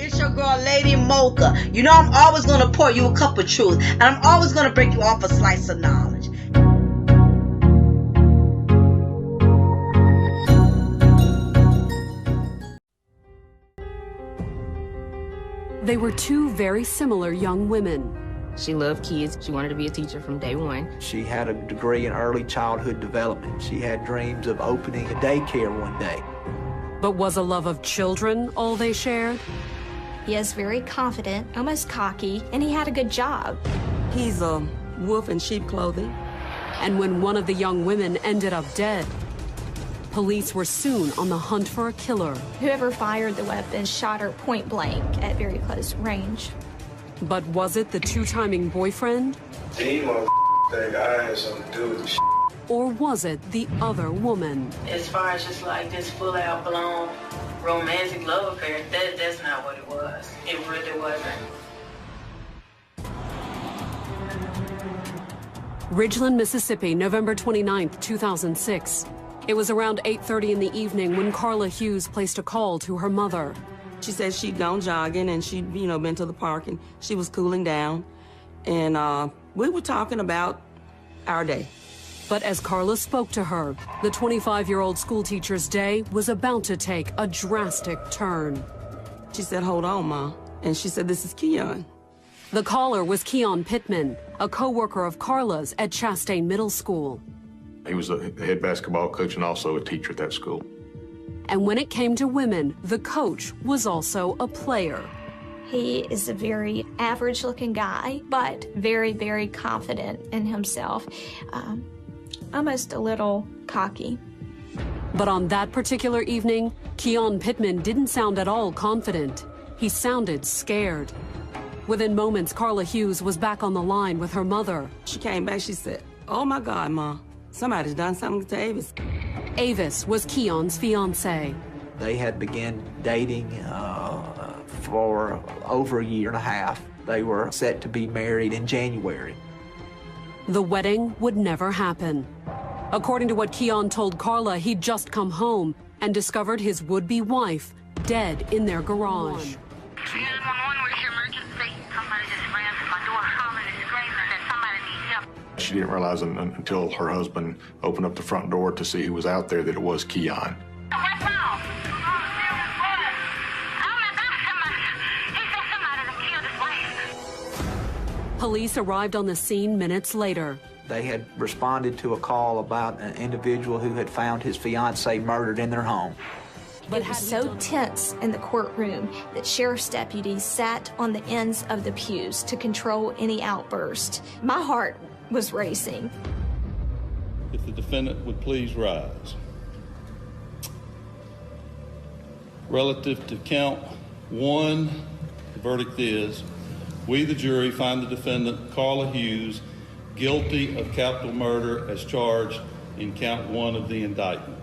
It's your girl, Lady Mocha. You know I'm always going to pour you a cup of truth, and I'm always going to break you off a slice of knowledge. They were two very similar young women. She loved kids. She wanted to be a teacher from day one. She had a degree in early childhood development. She had dreams of opening a daycare one day. But was a love of children all they shared? He is very confident, almost cocky, and he had a good job. He's a wolf in sheep clothing. And when one of the young women ended up dead, police were soon on the hunt for a killer. Whoever fired the weapon shot her point blank at very close range. But was it the two-timing boyfriend? He think I had something to do with the shit. Or was it the other woman? As far as just like this full-out blown romantic love affair, that's not what it was. It really wasn't. Ridgeland, Mississippi, November 29th, 2006. It was around 8:30 in the evening when Carla Hughes placed a call to her mother. She said she'd gone jogging and she'd, been to the park and she was cooling down. And we were talking about our day. But as Carla spoke to her, the 25-year-old schoolteacher's day was about to take a drastic turn. She said, "Hold on, Ma." And she said, "This is Keon." The caller was Keon Pittman, a co-worker of Carla's at Chastain Middle School. He was a head basketball coach and also a teacher at that school. And when it came to women, the coach was also a player. He is a very average-looking guy, but very, very confident in himself. Almost a little cocky. But on that particular evening, Keon Pittman didn't sound at all confident. He sounded scared. Within moments, Carla Hughes was back on the line with her mother. She came back, she said, "Oh my God, Ma, somebody's done something to Avis." Avis was Keon's fiance. They had begun dating for over a year and a half. They were set to be married in January. The wedding would never happen. According to what Keon told Carla, he'd just come home and discovered his would-be wife dead in their garage. 911, where's your emergency? Somebody just ran to my door calling and screaming that somebody needs help. She didn't realize until her husband opened up the front door to see who was out there that it was Keon. What's wrong? Oh my God, somebody. He said somebody that killed his wife. Police arrived on the scene minutes later. They had responded to a call about an individual who had found his fiancée murdered in their home. It was so tense in the courtroom that sheriff's deputies sat on the ends of the pews to control any outburst. My heart was racing. If the defendant would please rise. Relative to count 1, the verdict is, we, the jury, find the defendant, Carla Hughes, guilty of capital murder as charged in count 1 of the indictment.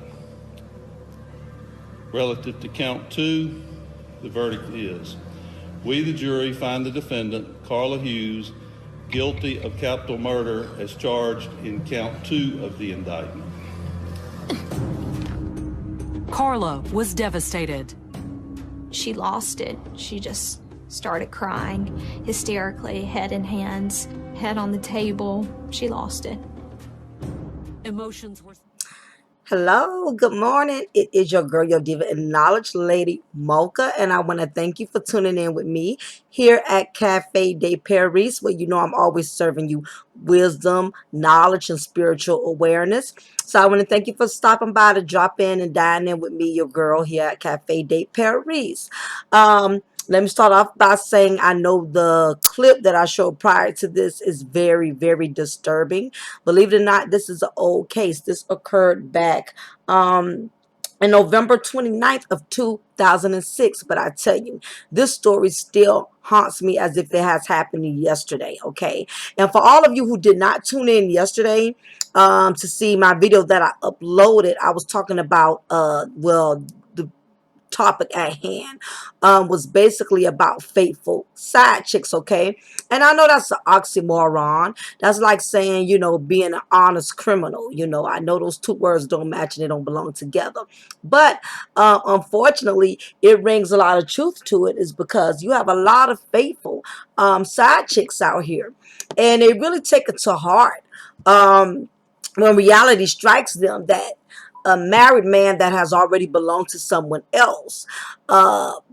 Relative to count 2, the verdict is, we, the jury, find the defendant, Carla Hughes, guilty of capital murder as charged in count 2 of the indictment. Carla was devastated. She lost it. She just started crying hysterically, head in hands, head on the table. She lost it. Emotions were... Hello, good morning. It is your girl, your diva and knowledge, Lady Mocha, and I want to thank you for tuning in with me here at Cafe de Paris, where you know I'm always serving you wisdom, knowledge, and spiritual awareness. So I want to thank you for stopping by to drop in and dine in with me, your girl, here at Cafe de Paris. Let me start off by saying I know the clip that I showed prior to this is very, very disturbing. Believe it or not, this is an old case. This occurred back in November 29th of 2006. But I tell you, this story still haunts me as if it has happened yesterday, okay? And for all of you who did not tune in yesterday to see my video that I uploaded, I was talking about, topic at hand was basically about faithful side chicks, okay? And I know that's an oxymoron. That's like saying, being an honest criminal. I know those two words don't match and they don't belong together. But unfortunately, it rings a lot of truth to it, is because you have a lot of faithful side chicks out here. And they really take it to heart when reality strikes them that a married man that has already belonged to someone else,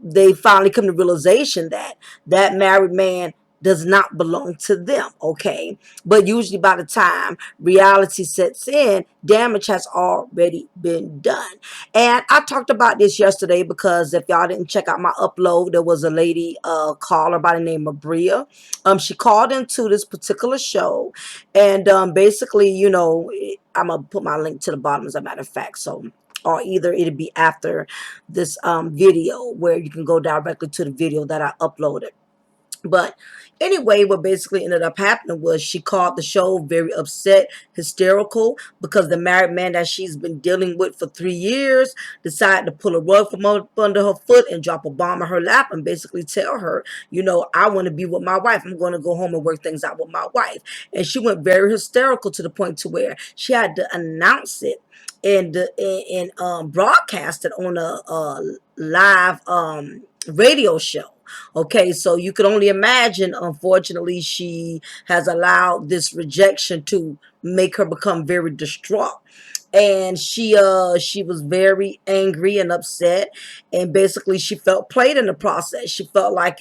they finally come to realization that that married man does not belong to them, okay? But usually by the time reality sets in, damage has already been done. And I talked about this yesterday because if y'all didn't check out my upload, there was a lady caller by the name of Bria. She called into this particular show, and basically, I'm gonna put my link to the bottom as a matter of fact. So, or either it'll be after this video where you can go directly to the video that I uploaded. But anyway, what basically ended up happening was she called the show very upset, hysterical, because the married man that she's been dealing with for 3 years decided to pull a rug from up under her foot and drop a bomb in her lap and basically tell her, I want to be with my wife. I'm going to go home and work things out with my wife. And she went very hysterical to the point to where she had to announce it and broadcast it on a live radio show. Okay, so you can only imagine, unfortunately, she has allowed this rejection to make her become very distraught. And she was very angry and upset, and basically she felt played in the process. She felt like,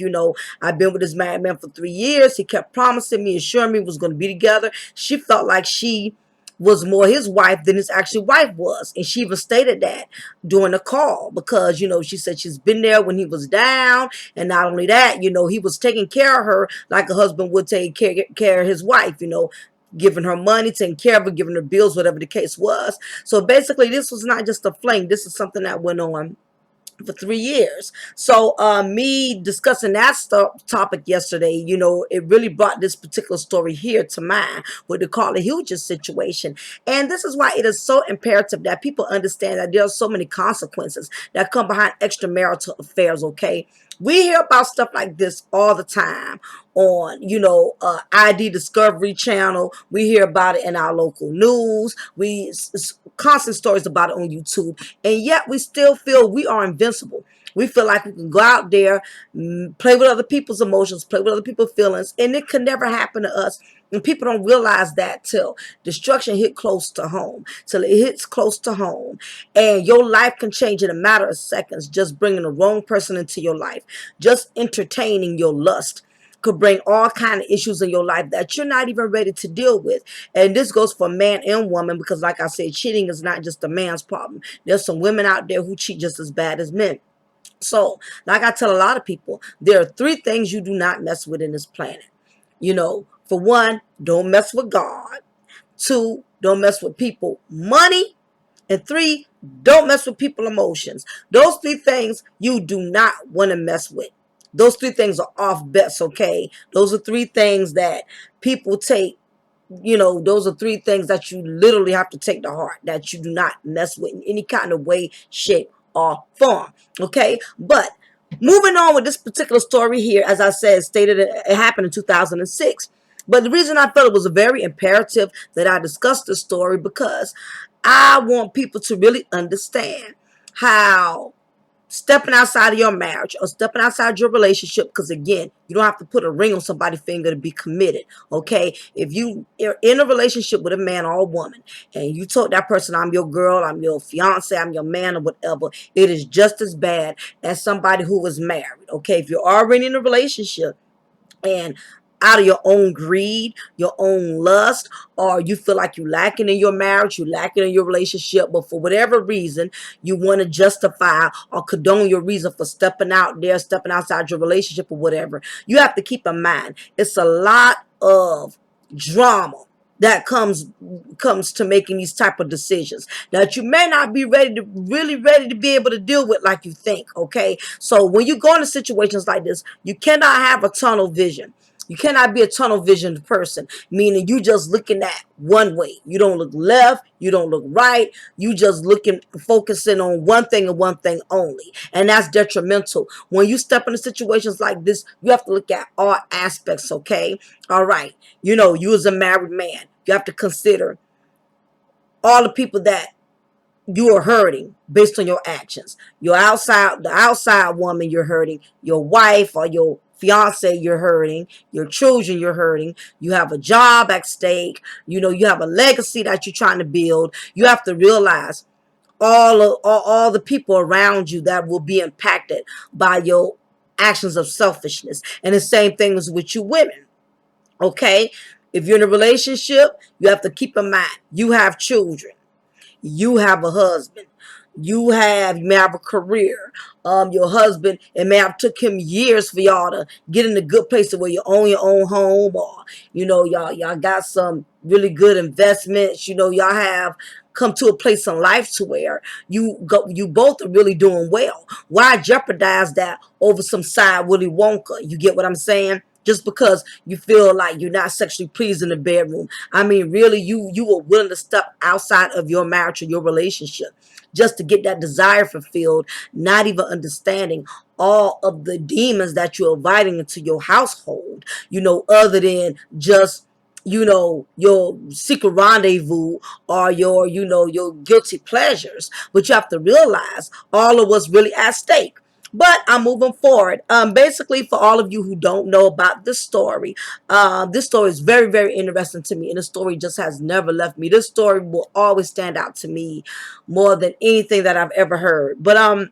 I've been with this married man for 3 years. He kept promising me, assuring me we was going to be together. She felt like she was more his wife than his actual wife was. And she even stated that during the call because, she said she's been there when he was down. And not only that, he was taking care of her like a husband would take care of his wife, giving her money, taking care of her, giving her bills, whatever the case was. So basically, this was not just a fling. This is something that went on for 3 years. So me discussing that topic yesterday, it really brought this particular story here to mind with the Carla Hughes situation. And this is why it is so imperative that people understand that there are so many consequences that come behind extramarital affairs, okay? We hear about stuff like this all the time on, ID Discovery Channel. We hear about it in our local news. Constant stories about it on YouTube. And yet we still feel we are invincible. We feel like we can go out there, play with other people's emotions, play with other people's feelings, and it can never happen to us. And people don't realize that till destruction hit close to home, till it hits close to home. And your life can change in a matter of seconds, just bringing the wrong person into your life, just entertaining your lust could bring all kind of issues in your life that you're not even ready to deal with. And this goes for man and woman because, like I said, cheating is not just a man's problem. There's some women out there who cheat just as bad as men. So, like I tell a lot of people, there are 3 things you do not mess with in this planet. For one, don't mess with God. 2, don't mess with people money. And 3, don't mess with people emotions. Those 3 things you do not want to mess with. Those 3 things are off bets, okay? Those are 3 things that people take, those are 3 things that you literally have to take to heart, that you do not mess with in any kind of way, shape, or form, okay? But moving on with this particular story here, as I said, stated it happened in 2006. But the reason I felt it was very imperative that I discuss this story because I want people to really understand how stepping outside of your marriage or stepping outside your relationship, because again, you don't have to put a ring on somebody's finger to be committed, okay? If you are in a relationship with a man or a woman and you told that person, I'm your girl, I'm your fiance, I'm your man, or whatever, it is just as bad as somebody who was married, okay? If you're already in a relationship and out of your own greed, your own lust, or you feel like you're lacking in your marriage, you're lacking in your relationship, but for whatever reason, you want to justify or condone your reason for stepping out there, stepping outside your relationship or whatever, you have to keep in mind, it's a lot of drama that comes to making these type of decisions that you may not be really ready to be able to deal with like you think, okay? So when you go into situations like this, you cannot have a tunnel vision. You cannot be a tunnel vision person, meaning you just looking at one way. You don't look left, you don't look right. You just looking, focusing on one thing and one thing only. And that's detrimental. When you step into situations like this, you have to look at all aspects, okay? All right. You know, you as a married man, you have to consider all the people that you are hurting based on your actions. The outside woman you're hurting, your wife or your fiance you're hurting, your children you're hurting. You have a job at stake. You know, you have a legacy that you're trying to build. You have to realize all the people around you that will be impacted by your actions of selfishness. And the same thing is with you women. Okay? If you're in a relationship, you have to keep in mind you have children. You have a husband. You may have a career. Your husband, it may have took him years for y'all to get in a good place to where you own your own home, or you know, y'all got some really good investments. You know, y'all have come to a place in life to where you both are really doing well. Why jeopardize that over some side Willy Wonka? You get what I'm saying? Just because you feel like you're not sexually pleased in the bedroom. I mean, really, you were willing to step outside of your marriage or your relationship just to get that desire fulfilled, not even understanding all of the demons that you're inviting into your household, you know, other than just, you know, your secret rendezvous or your, you know, your guilty pleasures. But you have to realize all of what's really at stake. But I'm moving forward. Basically, for all of you who don't know about this story is very, very interesting to me, and the story just has never left me. This story will always stand out to me more than anything that I've ever heard. But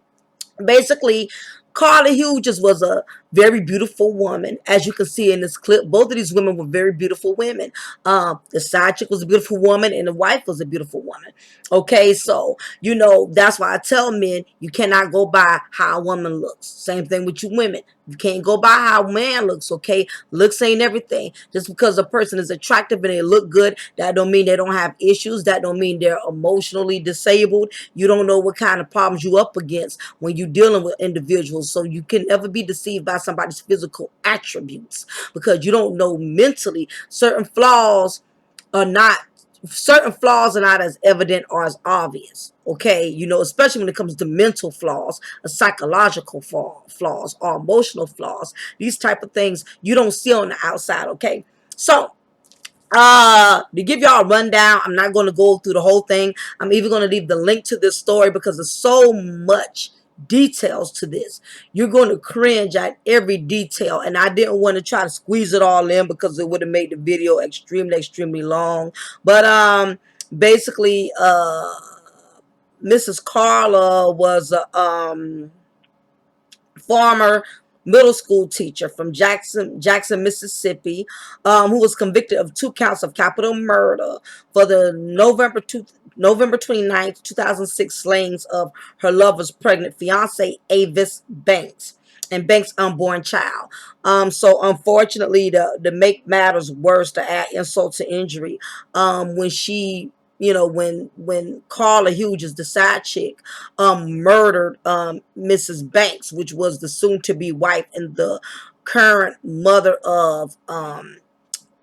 basically, Carla Hughes was a very beautiful woman, as you can see in this clip. Both of these women were very beautiful women. The side chick was a beautiful woman, and the wife was a beautiful woman. Okay, so you know that's why I tell men you cannot go by how a woman looks. Same thing with you women. You can't go by how a man looks. Okay, looks ain't everything. Just because a person is attractive and they look good, that don't mean they don't have issues. That don't mean they're emotionally disabled. You don't know what kind of problems you up against when you're dealing with individuals. So you can never be deceived by somebody's physical attributes, because you don't know mentally are not certain flaws are not as evident or as obvious. Okay, you know, especially when it comes to mental flaws, psychological flaws, or emotional flaws. These type of things you don't see on the outside. Okay, so to give y'all a rundown, I'm not going to go through the whole thing. I'm even going to leave the link to this story because there's so much details to this. You're going to cringe at every detail, and I didn't want to try to squeeze it all in because it would have made the video extremely long. But basically, Mrs. Carla was a former middle school teacher from Jackson, Mississippi, who was convicted of 2 counts of capital murder for the November 29th, 2006 slayings of her lover's pregnant fiance, Avis Banks, and Banks' unborn child. So unfortunately, to make matters worse, to add insult to injury, when she, you know, when Carla Hughes, the side chick, murdered Mrs. Banks, which was the soon-to-be wife and the current mother of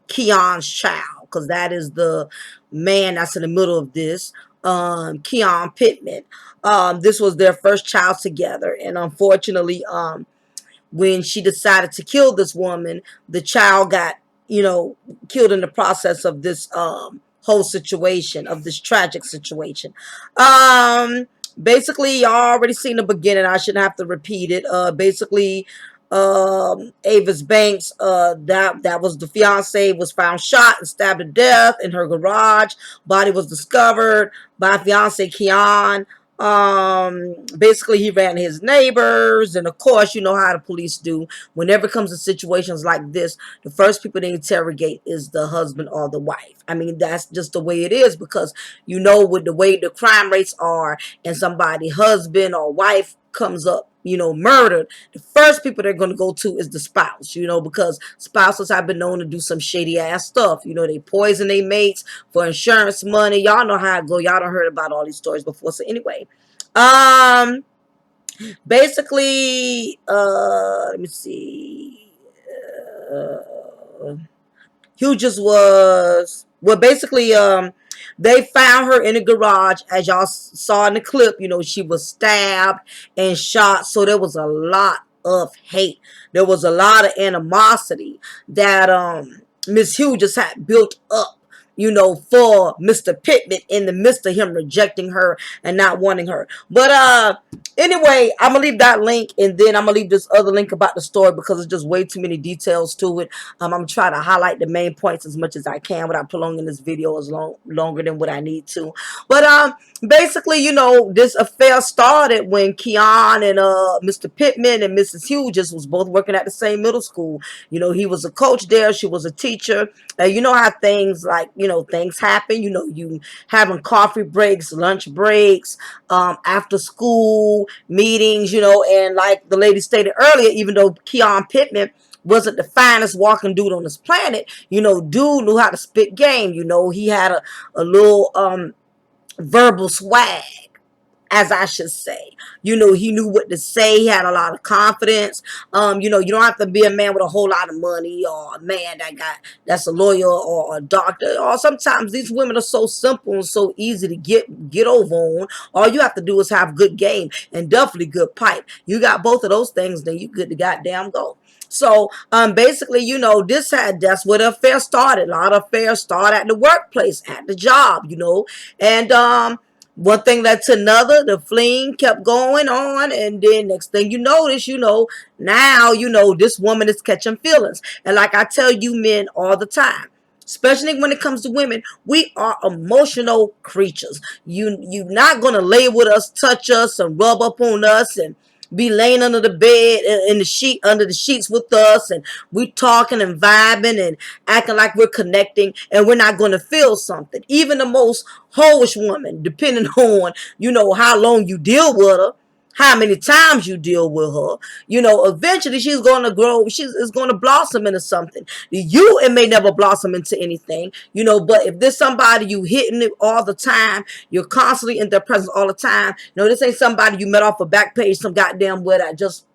Keon's child, because that is the man that's in the middle of this, Keon Pittman. This was their first child together, and unfortunately, when she decided to kill this woman, the child got, you know, killed in the process of this whole situation, of this tragic situation. Basically, y'all already seen the beginning. I shouldn't have to repeat it. Basically, Avis Banks, that was the fiance, was found shot and stabbed to death in her garage. Body was discovered by fiance Keon. Basically, he ran his neighbors, and of course, you know how the police do. Whenever it comes to situations like this, the first people they interrogate is the husband or the wife. I mean, that's just the way it is, because you know, with the way the crime rates are, and somebody husband or wife comes up, you know, murdered, the first people they're going to go to is the spouse, you know, because spouses have been known to do some shady ass stuff. You know, they poison their mates for insurance money. Y'all know how it go. Y'all done heard about all these stories before. So anyway, basically, let me see. Hughes was, well, basically, they found her in the garage, as y'all saw in the clip. You know, she was stabbed and shot. So there was a lot of hate. There was a lot of animosity that Miss Hughes just had built up, you know, for Mr. Pittman in the midst of him rejecting her and not wanting her. But anyway, I'm gonna leave that link, and then I'm gonna leave this other link about the story because it's just way too many details to it. I'm gonna try to highlight the main points as much as I can without prolonging this video as longer than what I need to. But basically, you know, this affair started when Keon and Mr. Pittman and Mrs. Hughes just was both working at the same middle school. You know, he was a coach there, she was a teacher. You know how things, like, you know, things happen. You know, you having coffee breaks, lunch breaks, after school meetings, you know, and like the lady stated earlier, even though Keon Pittman wasn't the finest walking dude on this planet, you know, dude knew how to spit game. You know, he had a little verbal swag, as I should say. You know, he knew what to say. He had a lot of confidence. You know, you don't have to be a man with a whole lot of money, or a man that's a lawyer or a doctor. Or sometimes these women are so simple and so easy to get over on. All you have to do is have good game and definitely good pipe. You got both of those things, then you good to goddamn go. So basically, you know, that's where the affair started. A lot of affairs start at the workplace, at the job, you know. And one thing led to another. The fling kept going on, and then next thing you notice, you know, now, you know, this woman is catching feelings. And like I tell you men all the time, especially when it comes to women, we are emotional creatures. You're not gonna lay with us, touch us, and rub up on us, and be laying under the bed in the sheet under the sheets with us, and we talking and vibing and acting like we're connecting, and we're not going to feel something. Even the most hoish woman, depending on, you know, how long you deal with her, how many times you deal with her, you know, eventually she's going to grow. She's going to blossom into something. You, it may never blossom into anything, you know, but if there's somebody you hitting it all the time, you're constantly in their presence all the time. You know, this ain't somebody you met off a back page, some goddamn where that just,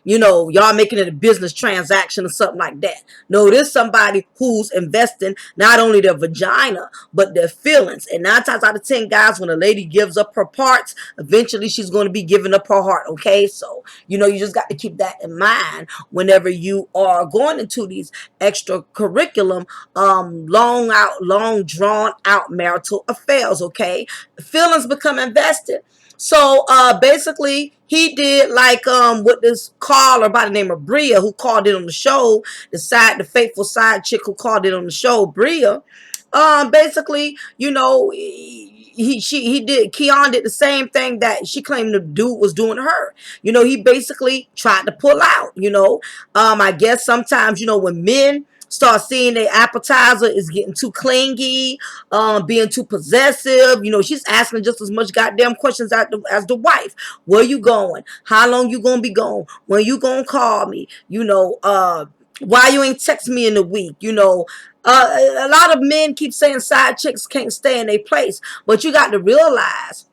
you know, y'all making it a business transaction or something like that. No, there's somebody who's investing not only their vagina, but their feelings. And 9 times out of 10, guys, when a lady gives up her parts, eventually she's going to be giving up her heart, okay? So, you know, you just got to keep that in mind whenever you are going into these extracurriculum, long drawn out marital affairs, okay? Feelings become invested. So basically, he did like with this caller by the name of Bria, who called in on the show, the faithful side chick who called in on the show, Bria. Basically, you know, Keon did the same thing that she claimed the dude was doing to her. You know, he basically tried to pull out. You know, I guess sometimes, you know, when men start seeing their appetizer is getting too clingy, being too possessive. You know, she's asking just as much goddamn questions as the wife. Where you going? How long you gonna be gone? When you gonna call me? You know, why you ain't text me in a week? You know, a lot of men keep saying side chicks can't stay in their place, but you got to realize,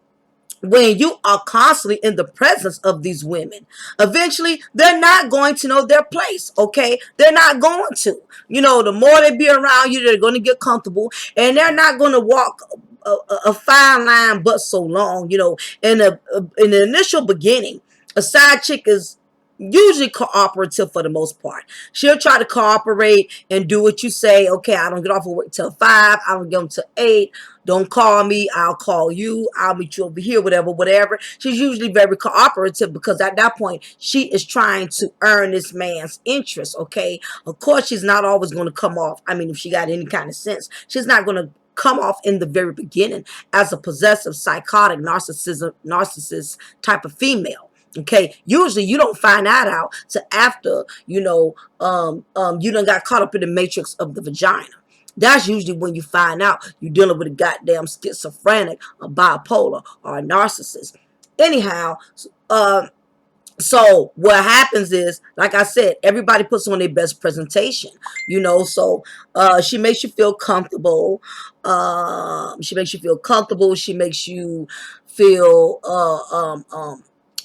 when you are constantly in the presence of these women, eventually they're not going to know their place, okay? They're not going to. You know, the more they be around you, they're going to get comfortable, and they're not going to walk a fine line but so long. You know, in the initial beginning, a side chick is usually cooperative for the most part. She'll try to cooperate and do what you say. Okay, I don't get off of work till 5. I don't get them till 8. Don't call me. I'll call you. I'll meet you over here, whatever. She's usually very cooperative because at that point, she is trying to earn this man's interest, okay? Of course, she's not always going to come off. I mean, if she got any kind of sense, she's not going to come off in the very beginning as a possessive, psychotic, narcissist type of female. Okay, usually you don't find that out till after, you know, you done got caught up in the matrix of the vagina. That's usually when you find out you're dealing with a goddamn schizophrenic, a bipolar, or a narcissist. Anyhow, so what happens is, like I said, everybody puts on their best presentation, you know. So she makes you feel comfortable. She makes you feel comfortable. She makes you feel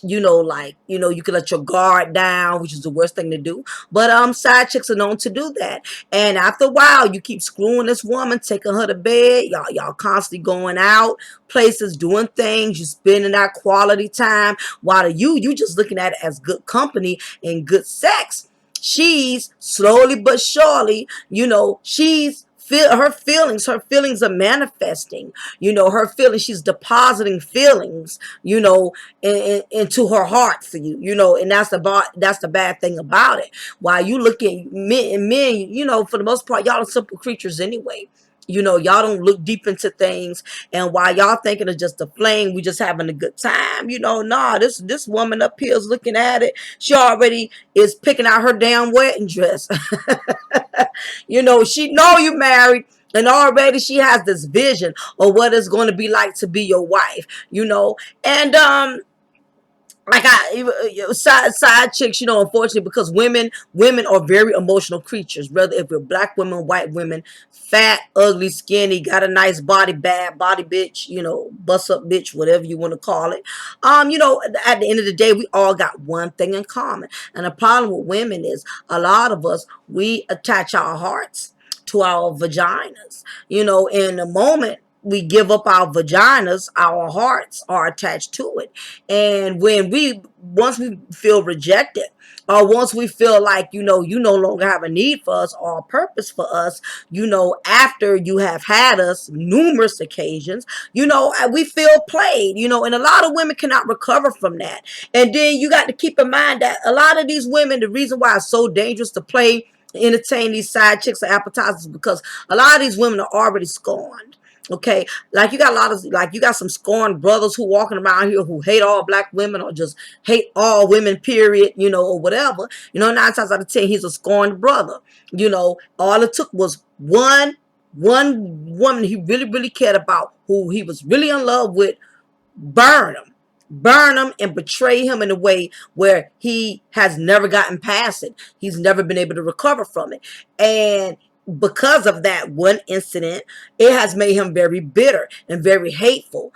like, you can let your guard down, which is the worst thing to do. But side chicks are known to do that. And after a while, you keep screwing this woman, taking her to bed. Y'all constantly going out places, doing things. You spending that quality time, while you just looking at it as good company and good sex. She's slowly but surely, her feelings are manifesting, her feelings, she's depositing feelings, into her heart for you, and that's the bad thing about it. While you look at men, for the most part, y'all are simple creatures anyway. Y'all don't look deep into things. And while y'all thinking of just a flame, we just having a good time, nah, this woman up here is looking at it. She already is picking out her damn wedding dress. She know you married, and already she has this vision of what it's going to be like to be your wife, and like side chicks, unfortunately, because women are very emotional creatures, whether if you're black women, white women, fat, ugly, skinny, got a nice body, bad body, bitch, bust up bitch, whatever you want to call it. At the end of the day, we all got one thing in common. And the problem with women is a lot of us, we attach our hearts to our vaginas. In the moment we give up our vaginas, our hearts are attached to it. And once we feel rejected, or once we feel like, you no longer have a need for us or a purpose for us, after you have had us numerous occasions, we feel played, and a lot of women cannot recover from that. And then you got to keep in mind that a lot of these women, the reason why it's so dangerous to play, entertain these side chicks or appetizers, because a lot of these women are already scorned. Okay, like you got some scorned brothers who walking around here who hate all black women, or just hate all women, period, or whatever. 9 times out of 10, he's a scorned brother. All it took was one woman he really, really cared about, who he was really in love with, burn him and betray him in a way where he has never gotten past it. He's never been able to recover from it. And because of that one incident, it has made him very bitter and very hateful,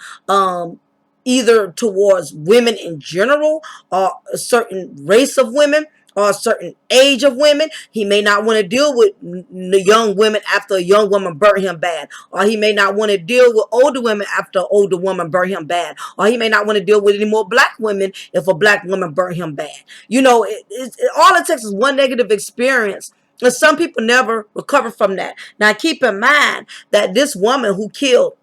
either towards women in general, or a certain race of women, or a certain age of women. He may not want to deal with the young women after a young woman burnt him bad, or he may not want to deal with older women after an older woman burnt him bad, or he may not want to deal with any more black women if a black woman burnt him bad. All it takes is one negative experience, and some people never recover from that. Now, keep in mind that this woman who killed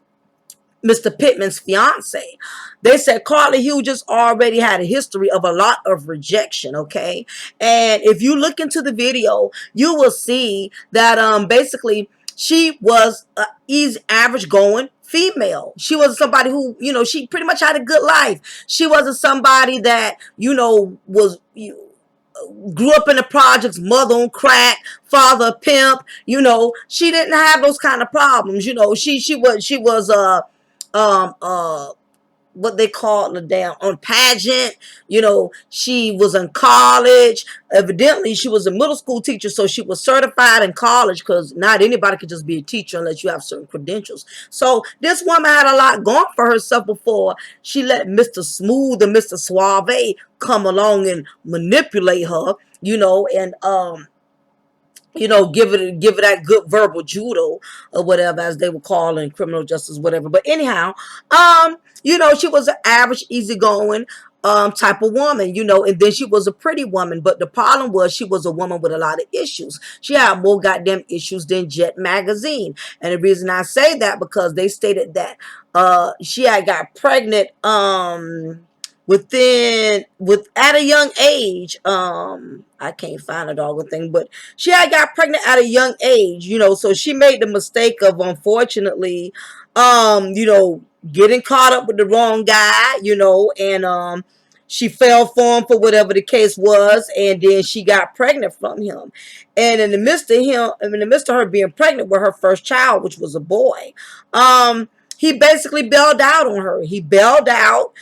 Mr. Pittman's fiance, they said Carla Hughes already had a history of a lot of rejection, okay? And if you look into the video, you will see that basically she was an easy, average going female. She wasn't somebody who, she pretty much had a good life. She wasn't somebody that, was grew up in the projects, mother on crack, father a pimp. She didn't have those kind of problems. She was what they call the damn on pageant. She was in college. Evidently, she was a middle school teacher, so she was certified in college, because not anybody could just be a teacher unless you have certain credentials. So this woman had a lot going for herself before she let Mr. Smooth and Mr. Suave come along and manipulate her, and give it that good verbal judo, or whatever, as they would call in criminal justice, whatever. But anyhow, she was an average, easygoing type of woman, and then she was a pretty woman. But the problem was, she was a woman with a lot of issues. She had more goddamn issues than Jet magazine. And the reason I say that, because they stated that she had got pregnant at a young age. I can't find a dog thing, but she had got pregnant at a young age, so she made the mistake of, unfortunately, getting caught up with the wrong guy, and she fell for him, for whatever the case was, and then she got pregnant from him. And in the midst of her being pregnant with her first child, which was a boy, he basically bailed out on her. He bailed out,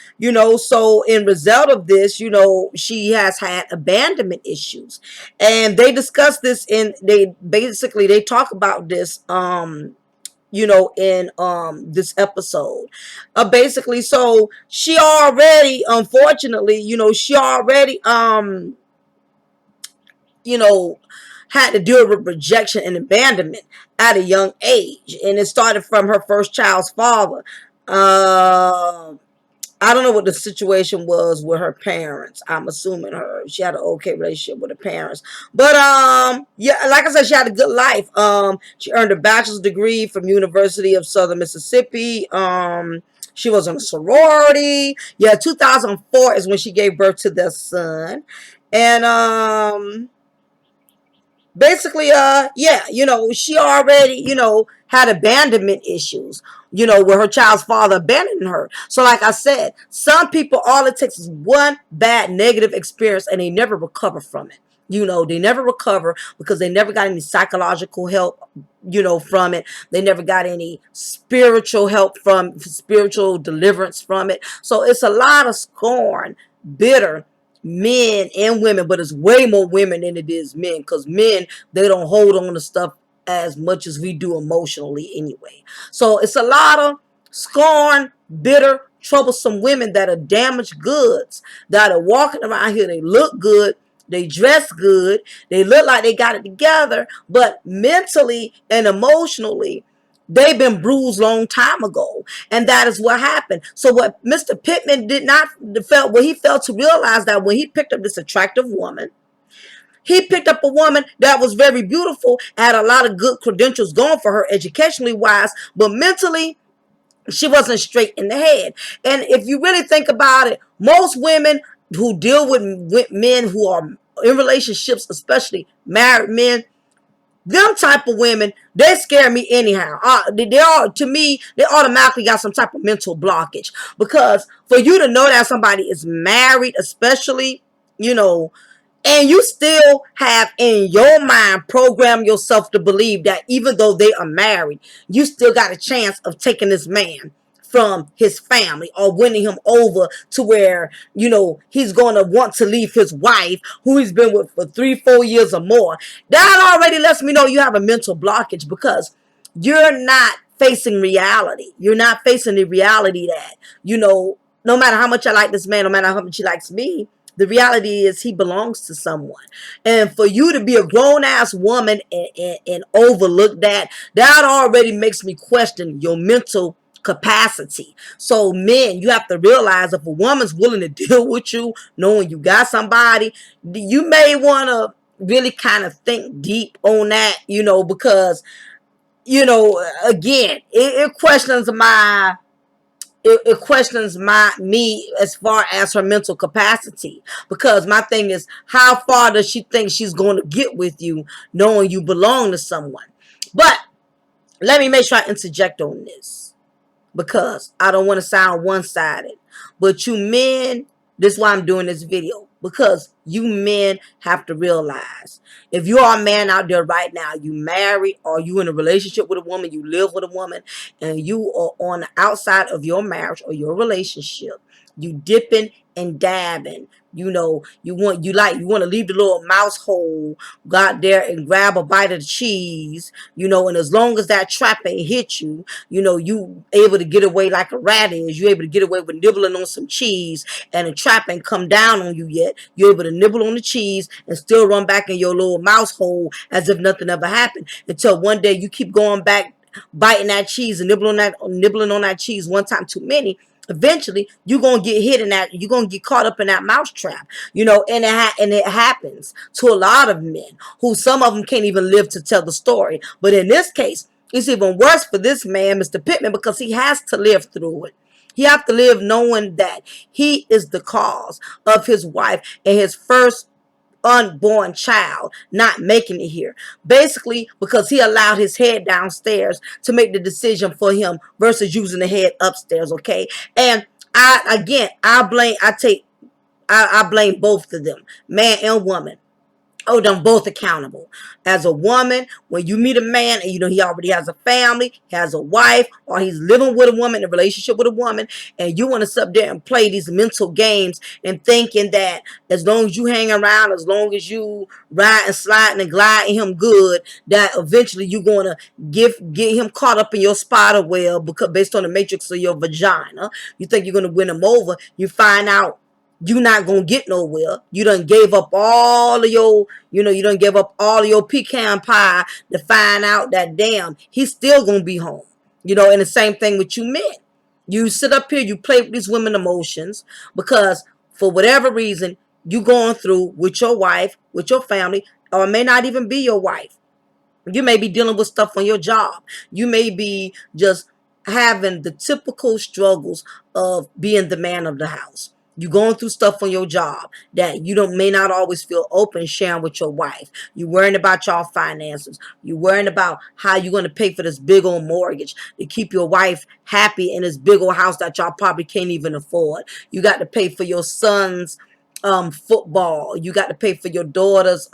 so in result of this, she has had abandonment issues. And they discuss this, they talk about this, in this episode. Basically, so she already, unfortunately, she already you know, had to deal with rejection and abandonment at a young age. And it started from her first child's father. I don't know what the situation was with her parents. I'm assuming she had an okay relationship with her parents. But yeah, like I said, she had a good life. She earned a bachelor's degree from University of Southern Mississippi. She was in a sorority. Yeah, 2004 is when she gave birth to their son. And basically, yeah, she already, had abandonment issues, where her child's father abandoned her. So like I said, some people, all it takes is one bad negative experience and they never recover from it. They never recover because they never got any psychological help, from it. They never got any spiritual help from spiritual deliverance from it. So it's a lot of scorn, bitter men and women, but it's way more women than it is men, because men, they don't hold on to stuff as much as we do emotionally anyway. So it's a lot of scorn, bitter, troublesome women that are damaged goods, that are walking around here. They look good, they dress good, they look like they got it together, but mentally and emotionally, they've been bruised long time ago. And that is what happened. So what Mr. Pittman did not felt, what he failed to realize, that when he picked up this attractive woman, he picked up a woman that was very beautiful, had a lot of good credentials going for her educationally wise, but mentally, she wasn't straight in the head. And if you really think about it, most women who deal with men who are in relationships, especially married men, them type of women, they scare me anyhow. They are, to me, they automatically got some type of mental blockage. Because for you to know that somebody is married, especially, and you still have in your mind program yourself to believe that even though they are married, you still got a chance of taking this man from his family or winning him over to where, he's going to want to leave his wife, who he's been with for 3-4 years or more. That already lets me know you have a mental blockage, because you're not facing reality. You're not facing the reality that, no matter how much I like this man, no matter how much he likes me, the reality is he belongs to someone. And for you to be a grown-ass woman and overlook that already makes me question your mental capacity. So men, you have to realize, if a woman's willing to deal with you, knowing you got somebody, you may want to really kind of think deep on that, because, again, it questions it questions me as far as her mental capacity, because my thing is, how far does she think she's going to get with you, knowing you belong to someone? But let me make sure I interject on this, because I don't want to sound one-sided. But you men, this is why I'm doing this video, because you men have to realize, if you are a man out there right now, you married or you in a relationship with a woman, you live with a woman, and you are on the outside of your marriage or your relationship, you dipping and dabbing, you want to leave the little mouse hole, go out there and grab a bite of the cheese, and as long as that trap ain't hit you, you able to get away like a rat is. You able to get away with nibbling on some cheese, and the trap ain't come down on you yet. You're able to nibble on the cheese and still run back in your little mouse hole as if nothing ever happened, until one day you keep going back, biting that cheese and nibbling on that cheese one time too many. Eventually, you're gonna get hit in that. You're gonna get caught up in that mouse trap, and it happens to a lot of men, who some of them can't even live to tell the story. But in this case, it's even worse for this man, Mr. Pittman, because he has to live through it. He have to live knowing that he is the cause of his wife and his first unborn child not making it here, basically because he allowed his head downstairs to make the decision for him versus using the head upstairs. Okay, and I blame both of them, man and woman, hold them both accountable. As a woman, when you meet a man and you know he already has a family, he has a wife, or he's living with a woman, in a relationship with a woman, and you want to sit up there and play these mental games and thinking that as long as you hang around, as long as you ride and slide and glide in him good, that eventually you're going to get him caught up in your spider web because based on the matrix of your vagina. You think you're going to win him over. You find out you not gonna get nowhere. You done gave up all of your, you done gave up all of your pecan pie to find out that damn, he's still gonna be home. And the same thing with you men. You sit up here, you play with these women emotions because for whatever reason you going through with your wife, with your family, or it may not even be your wife. You may be dealing with stuff on your job. You may be just having the typical struggles of being the man of the house. You going through stuff on your job that you don't may not always feel open sharing with your wife. You worrying about y'all finances. You worrying about how you're going to pay for this big old mortgage to keep your wife happy in this big old house that y'all probably can't even afford. You got to pay for your son's football. You got to pay for your daughter's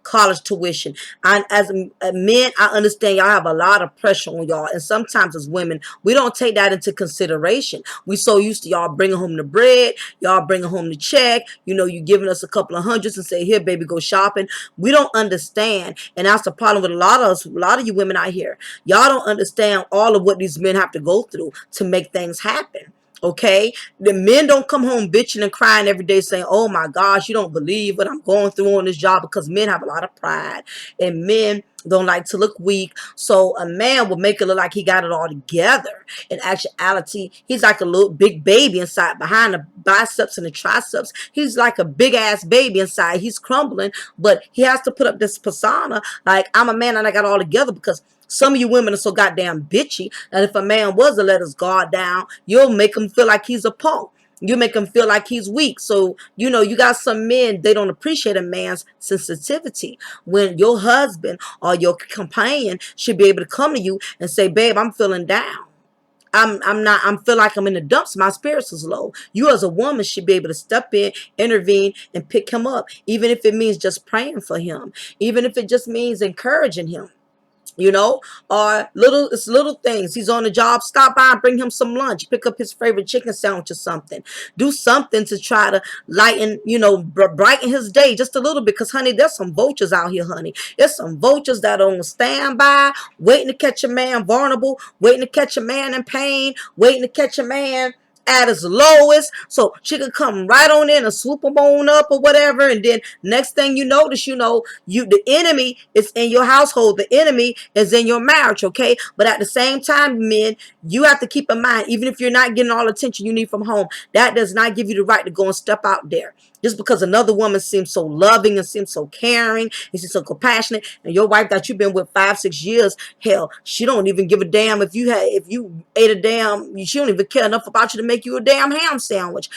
college tuition. And as men, I understand y'all have a lot of pressure on y'all, and sometimes as women we don't take that into consideration. We so used to y'all bringing home the bread, y'all bringing home the check, you giving us a couple of hundreds and say, here baby, go shopping. We don't understand, and that's the problem with a lot of us, a lot of you women out here. Y'all don't understand all of what these men have to go through to make things happen. Okay, the men don't come home bitching and crying every day saying, oh my gosh, you don't believe what I'm going through on this job, because men have a lot of pride and men don't like to look weak. So a man will make it look like he got it all together. In actuality, he's like a little big baby inside. Behind the biceps and the triceps, he's like a big ass baby inside. He's crumbling, but he has to put up this persona like, I'm a man and I got it all together, because some of you women are so goddamn bitchy that if a man was to let his guard down, you'll make him feel like he's a punk. You make him feel like he's weak. So, you got some men, they don't appreciate a man's sensitivity. When your husband or your companion should be able to come to you and say, babe, I'm feeling down. I'm feel like I'm in the dumps. My spirits is low. You as a woman should be able to step in, intervene, and pick him up. Even if it means just praying for him. Even if it just means encouraging him. Or it's little things. He's on the job, stop by and bring him some lunch, pick up his favorite chicken sandwich or something. Do something to try to lighten, brighten his day just a little bit. Because honey, there's some vultures out here, honey. There's some vultures that are on standby, waiting to catch a man vulnerable, waiting to catch a man in pain, waiting to catch a man at his lowest, so she could come right on in and swoop him on up or whatever. And then next thing you notice, the enemy is in your household, the enemy is in your marriage. Okay, but at the same time, men, you have to keep in mind, even if you're not getting all the attention you need from home, that does not give you the right to go and step out there just because another woman seems so loving and seems so caring and seems so compassionate, and your wife that you've been with 5-6 years, hell, she don't even give a damn if you ate a damn, she don't even care enough about you to make you a damn ham sandwich.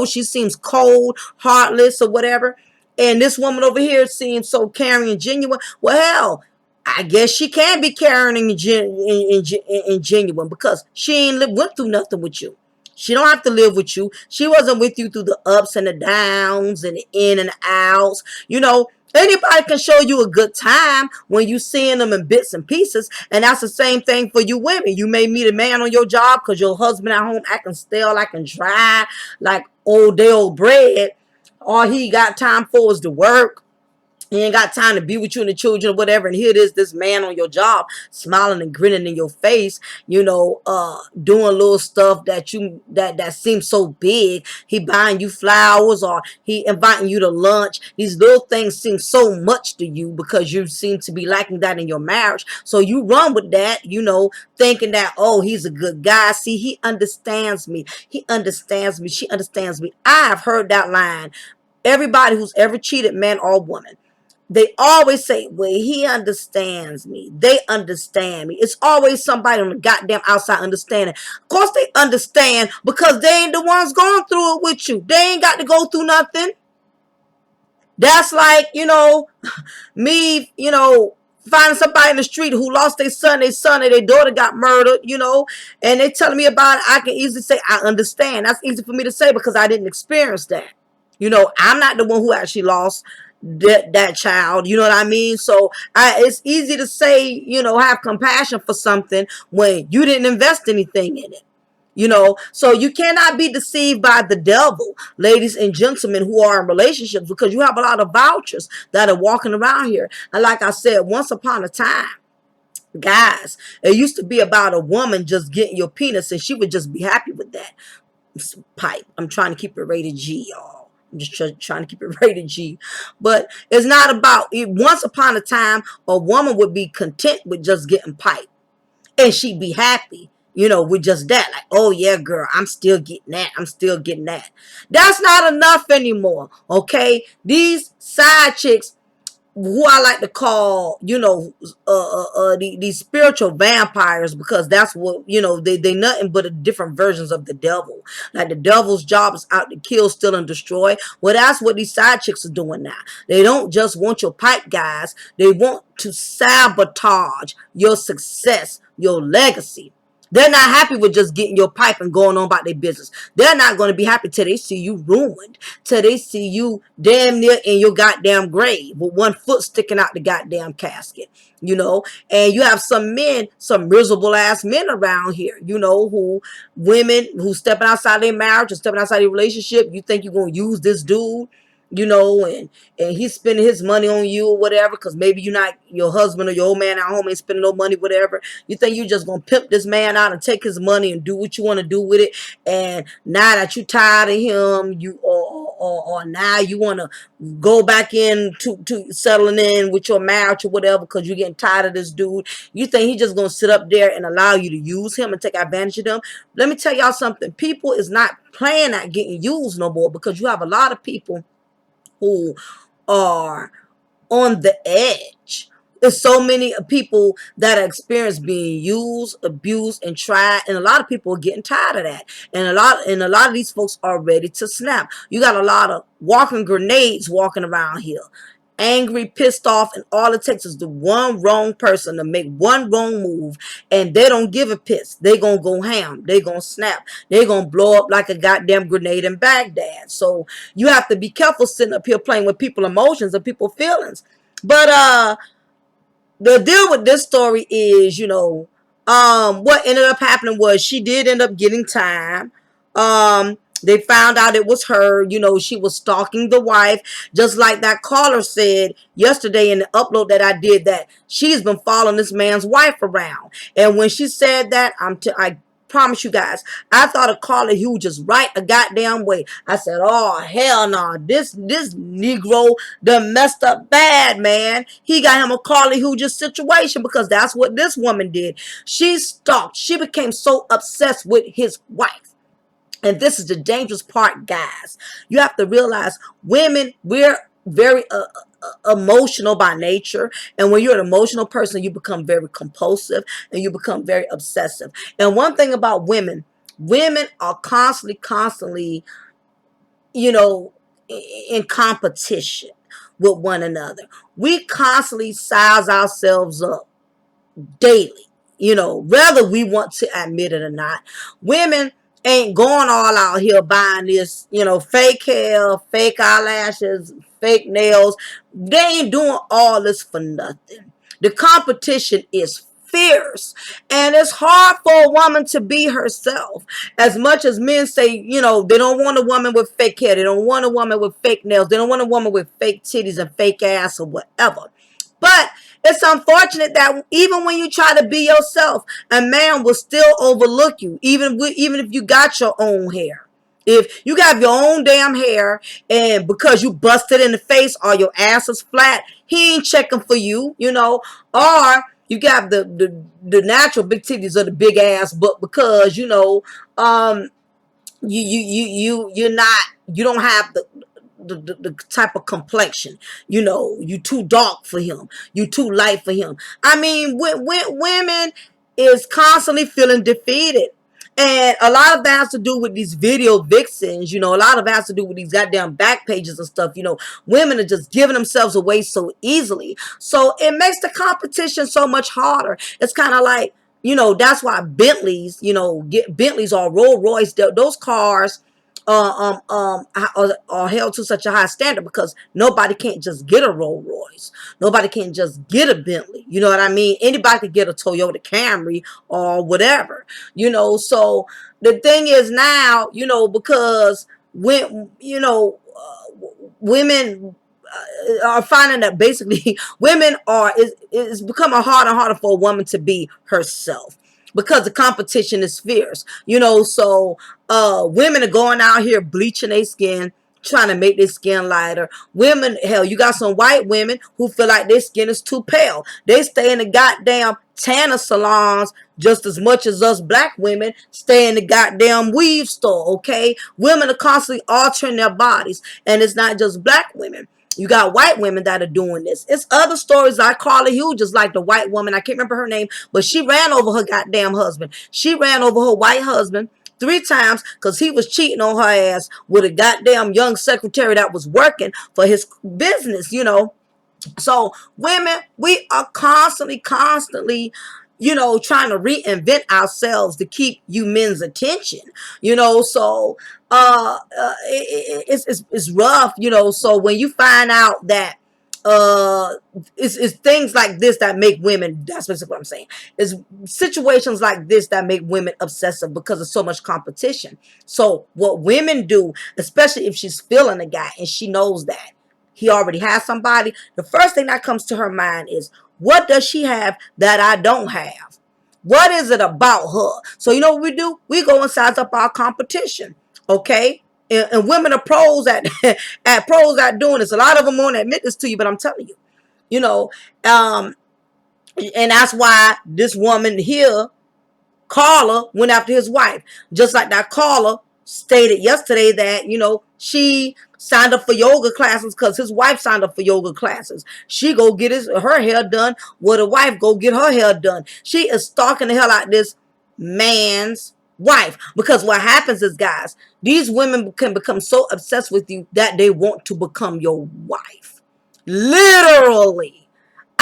She seems cold, heartless, or whatever. And this woman over here seems so caring and genuine. Well, hell, I guess she can be caring and genuine because she ain't went through nothing with you. She don't have to live with you. She wasn't with you through the ups and the downs and the in and outs. Anybody can show you a good time when you seeing them in bits and pieces. And that's the same thing for you women. You may meet a man on your job because your husband at home acting stale, acting dry, like old day old bread. All he got time for is to work. He ain't got time to be with you and the children or whatever. And here it is, this man on your job, smiling and grinning in your face, doing little stuff that seems so big. He buying you flowers or he inviting you to lunch. These little things seem so much to you because you seem to be lacking that in your marriage. So you run with that, thinking that, oh, he's a good guy. See, he understands me. He understands me. She understands me. I have heard that line. Everybody who's ever cheated, man or woman, they always say, well, he understands me. They understand me. It's always somebody on the goddamn outside understanding. Of course they understand because they ain't the ones going through it with you. They ain't got to go through nothing. That's like, me, finding somebody in the street who lost their son and their daughter got murdered, and they telling me about it. I can easily say, I understand. That's easy for me to say because I didn't experience that. I'm not the one who actually lost that child. You know what I mean? So it's easy to say, have compassion for something when you didn't invest anything in it. So you cannot be deceived by the devil, ladies and gentlemen who are in relationships, because you have a lot of vouchers that are walking around here. And like I said, once upon a time, guys, it used to be about a woman just getting your penis and she would just be happy with that pipe. I'm trying to keep it rated G, y'all. I'm just trying to keep it rated G. But it's not about it. Once upon a time, a woman would be content with just getting pipe. And she'd be happy, with just that. Like, oh yeah, girl, I'm still getting that. I'm still getting that. That's not enough anymore. Okay? These side chicks, who I like to call, these spiritual vampires, because that's what, they nothing but different versions of the devil. Like the devil's job is out to kill, steal, and destroy. Well, that's what these side chicks are doing now. They don't just want your pipe, guys. They want to sabotage your success, your legacy. They're not happy with just getting your pipe and going on about their business. They're not going to be happy till they see you ruined, till they see you damn near in your goddamn grave with one foot sticking out the goddamn casket, And you have some men, some miserable ass men around here, who women who stepping outside their marriage or stepping outside their relationship. You think you're going to use this dude, and he's spending his money on you or whatever, because maybe you're not, your husband or your old man at home ain't spending no money, whatever. You think you just gonna pimp this man out and take his money and do what you want to do with it, and now that you tired of him, or now you want to go back in to settling in with your marriage or whatever, because you're getting tired of this dude. You think he just gonna sit up there and allow you to use him and take advantage of them? Let me tell y'all something. People is not playing at getting used no more, because you have a lot of people who are on the edge. There's so many people that are experienced being used, abused, and tried, and a lot of people are getting tired of that. And a lot of these folks are ready to snap. You got a lot of walking grenades walking around here, angry, pissed off, and all it takes is the one wrong person to make one wrong move, and they don't give a piss. They gonna go ham. They gonna snap. They gonna blow up like a goddamn grenade in Baghdad. So you have to be careful sitting up here playing with people's emotions and people's feelings. But the deal with this story is, what ended up happening was she did end up getting time. They found out it was her. She was stalking the wife, just like that caller said yesterday in the upload that I did, that she's been following this man's wife around. And when she said that, I promise you guys, I thought of Carla Hughes just right a goddamn way. I said, oh hell no, this Negro done messed up bad, man. He got him a Carla Hughes situation, because that's what this woman did. She stalked. She became so obsessed with his wife. And this is the dangerous part, guys. You have to realize, women, we're very emotional by nature, and when you're an emotional person, you become very compulsive and you become very obsessive. And one thing about women are constantly, in competition with one another. We constantly size ourselves up daily, whether we want to admit it or not. Women ain't going all out here buying this, fake hair, fake eyelashes, fake nails. They ain't doing all this for nothing. The competition is fierce, and it's hard for a woman to be herself. As much as men say, they don't want a woman with fake hair, they don't want a woman with fake nails, they don't want a woman with fake titties and fake ass or whatever. But it's unfortunate that even when you try to be yourself, a man will still overlook you, even if you got your own hair. If you got your own damn hair, and because you busted in the face or your ass is flat, he ain't checking for you, or you got the natural big titties or the big ass, but because you're not, you don't have the type of complexion, you too dark for him, you too light for him. I mean, women is constantly feeling defeated, and a lot of that has to do with these video vixens. A lot of it has to do with these goddamn back pages and stuff. Women are just giving themselves away so easily, so it makes the competition so much harder. It's kind of like, that's why Bentleys, get Bentleys or Rolls Royce, those cars are held to such a high standard, because nobody can't just get a Rolls Royce. Nobody can just get a Bentley. You know what I mean? Anybody could get a Toyota Camry or whatever. So the thing is now, because when women are finding that basically women are it's becoming harder and harder for a woman to be herself, because the competition is fierce. So women are going out here bleaching their skin, trying to make their skin lighter. Women, hell, you got some white women who feel like their skin is too pale. They stay in the goddamn tanner salons just as much as us black women stay in the goddamn weave store, okay? Women are constantly altering their bodies, and it's not just black women. You got white women that are doing this. It's other stories like Carla Hughes, just like the white woman. I can't remember her name, but she ran over her goddamn husband. She ran over her white husband 3 times because he was cheating on her ass with a goddamn young secretary that was working for his business. So women, we are constantly, trying to reinvent ourselves to keep you men's attention. So it's rough. So when you find out that it's things like this that make women, that's basically what I'm saying, is situations like this that make women obsessive because of so much competition. So what women do, especially if she's feeling a guy and she knows that he already has somebody, the first thing that comes to her mind is, what does she have that I don't have? What is it about her? So you know what we do? We go and size up our competition, okay? And women are pros at at doing this. A lot of them won't admit this to you, but I'm telling you, you know, um, and that's why this woman here, Carla, went after his wife. Just like that Carla stated yesterday that, she signed up for yoga classes because his wife signed up for yoga classes. She go get her hair done, while the wife go get her hair done. She is stalking the hell out of this man's wife, because what happens is, guys, these women can become so obsessed with you that they want to become your wife. Literally.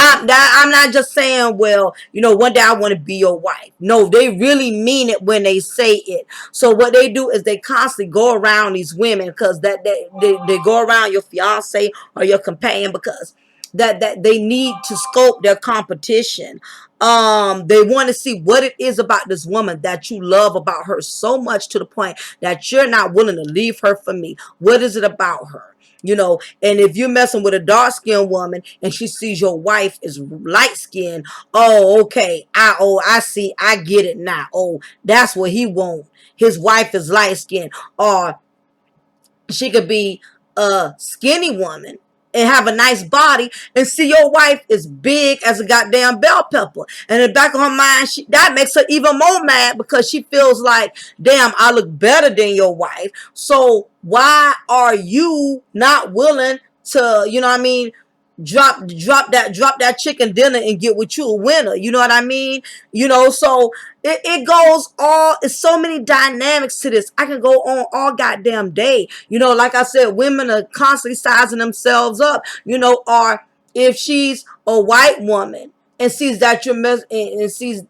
I'm not just saying, well, one day I want to be your wife. No, they really mean it when they say it. So what they do is they constantly go around these women, because that they go around your fiance or your companion, because that they need to scope their competition. They want to see what it is about this woman that you love about her so much to the point that you're not willing to leave her for me. What is it about her? And if you're messing with a dark-skinned woman and she sees your wife is light-skinned, oh, okay, I see, I get it now. Oh, that's what he want. His wife is light-skinned. Or she could be a skinny woman and have a nice body, and see your wife is big as a goddamn bell pepper. And in the back of her mind, that makes her even more mad, because she feels like, damn, I look better than your wife. So why are you not willing to, drop that chicken dinner and get with you a winner? You know what I mean? So it goes all, it's so many dynamics to this. I can go on all goddamn day. Like I said, women are constantly sizing themselves up, or if she's a white woman and sees that